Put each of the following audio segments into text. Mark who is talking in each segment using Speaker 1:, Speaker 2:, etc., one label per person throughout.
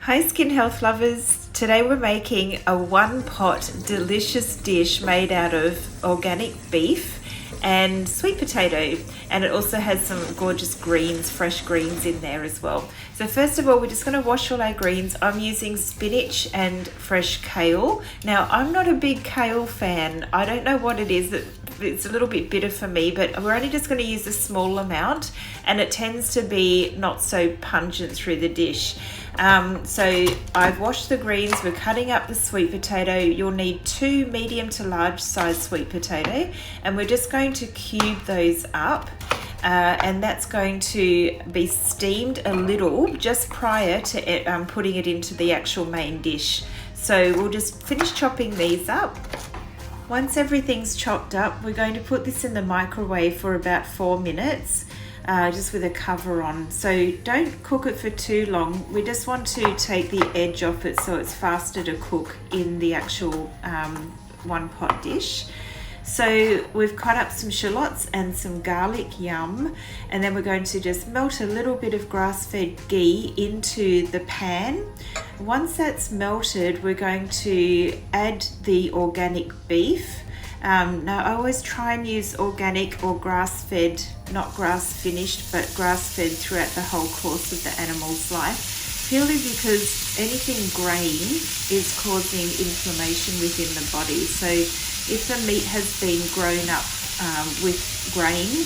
Speaker 1: Hi skin health lovers, today we're making a one pot delicious dish made out of organic beef and sweet potato, and it also has some gorgeous greens, fresh greens in there as well. So first of all, we're just going to wash all our greens. I'm using spinach and fresh kale. Now I'm not a big kale fan. I don't know what it is, it's a little bit bitter for me, but we're only just going to use a small amount and it tends to be not so pungent through the dish. So I've washed the greens, we're cutting up the sweet potato. You'll need 2 medium to large size sweet potato, and we're just going to cube those up. And that's going to be steamed a little just prior to putting it into the actual main dish. So we'll just finish chopping these up. Once everything's chopped up, we're going to put this in the microwave for about 4 minutes. Just with a cover on, so don't cook it for too long. We just want to take the edge off it so it's faster to cook in the actual one pot dish. So we've cut up some shallots and some garlic, yum, and then we're going to just melt a little bit of grass-fed ghee into the pan. Once that's melted, we're going to add the organic beef. Now I always try and use organic or grass-fed, not grass-finished, but grass-fed throughout the whole course of the animal's life, purely because anything grain is causing inflammation within the body. So if the meat has been grown up with grain,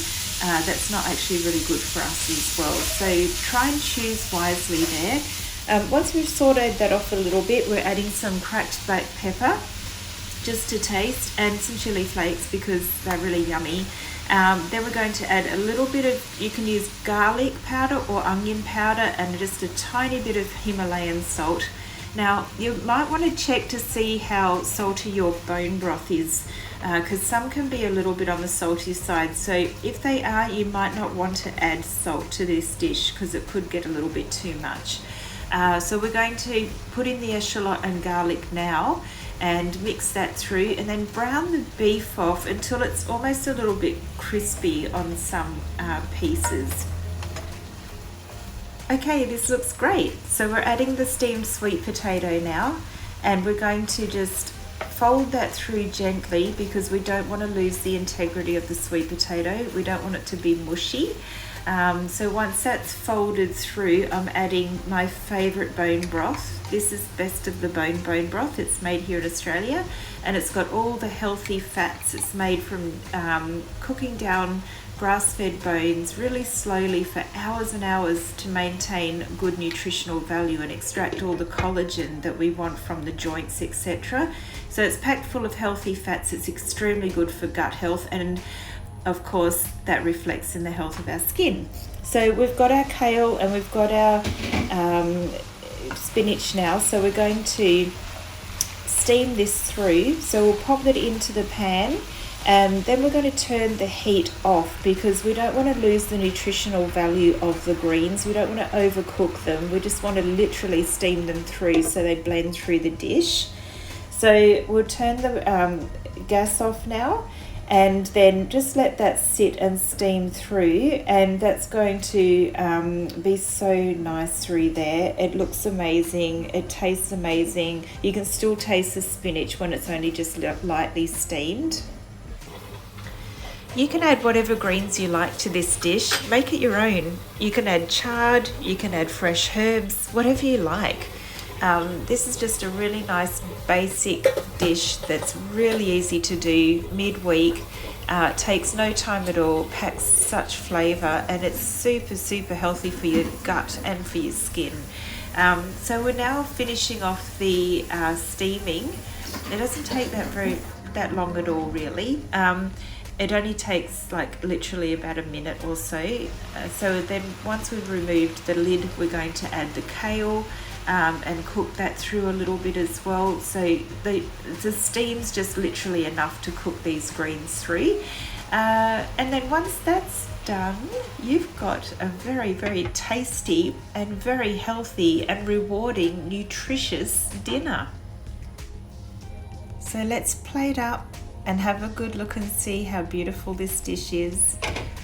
Speaker 1: that's not actually really good for us as well. So try and choose wisely there. Once we've sauteed that off a little bit, we're adding some cracked black pepper just to taste, and some chili flakes because they're really yummy. Then we're going to add a little bit of, you can use garlic powder or onion powder, and just a tiny bit of Himalayan salt. Now you might want to check to see how salty your bone broth is, because some can be a little bit on the salty side. So if they are, you might not want to add salt to this dish because it could get a little bit too much. So we're going to put in the eschalot and garlic now and mix that through, and then brown the beef off until it's almost a little bit crispy on some pieces. Okay, this looks great. So we're adding the steamed sweet potato now, and we're going to just fold that through gently because we don't want to lose the integrity of the sweet potato. We don't want it to be mushy. So once that's folded through, I'm adding my favorite bone broth. This is best of the bone broth. It's made here in Australia, and it's got all the healthy fats. It's made from cooking down grass-fed bones really slowly for hours and hours to maintain good nutritional value and extract all the collagen that we want from the joints, etc. So it's packed full of healthy fats. It's extremely good for gut health, and of course that reflects in the health of our skin. So we've got our kale and we've got our spinach now, so we're going to steam this through. So we'll pop that into the pan, and then we're going to turn the heat off because we don't want to lose the nutritional value of the greens. We don't want to overcook them. We just want to literally steam them through so they blend through the dish. So we'll turn the gas off now, and then just let that sit and steam through, and that's going to be so nice through there. It looks amazing, it tastes amazing. You can still taste the spinach when it's only just lightly steamed. You can add whatever greens you like to this dish. Make it your own. You can add chard, you can add fresh herbs, whatever you like. This is just a really nice basic dish that's really easy to do midweek. Takes no time at all, packs such flavour, and it's super healthy for your gut and for your skin. So we're now finishing off the steaming. It doesn't take that long at all really. It only takes like literally about a minute or so. So then once we've removed the lid, we're going to add the kale and cook that through a little bit as well. So the steam's just literally enough to cook these greens through. And then once that's done, you've got a very tasty and very healthy and rewarding, nutritious dinner. So let's plate up and have a good look and see how beautiful this dish is.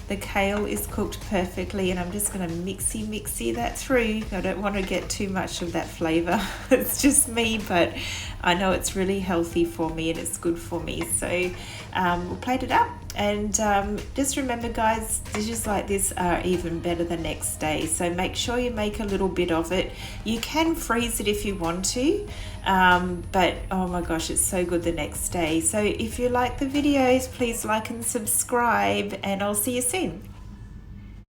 Speaker 1: The kale is cooked perfectly, and I'm just going to mixy that through. I don't want to get too much of that flavor. It's just me, but I know it's really healthy for me and it's good for me. So we'll plate it up, and just remember guys, dishes like this are even better the next day. So make sure you make a little bit of it. You can freeze it if you want to, but oh my gosh, it's so good the next day. So if you like the videos, please like and subscribe, and I'll see you soon.